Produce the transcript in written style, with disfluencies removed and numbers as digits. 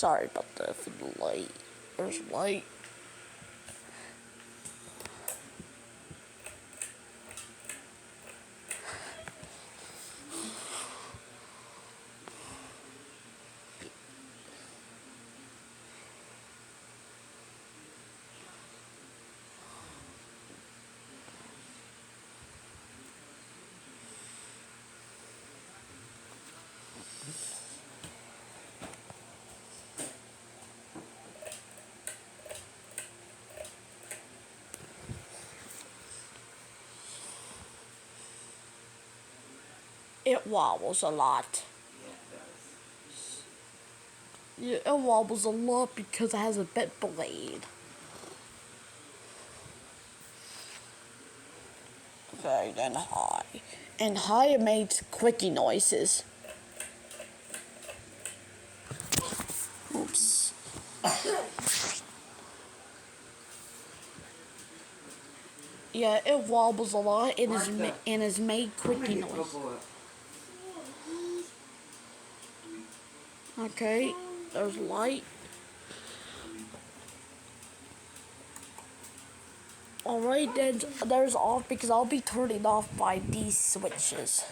Sorry about that for the light. There's light. It wobbles a lot. Yeah, it wobbles a lot because it has a bent blade. Okay, then high. And high it makes clicky noises. Oops. Yeah, it wobbles a lot and is made clicky noise. Okay, there's light. Alright then, there's off because I'll be turning off by these switches.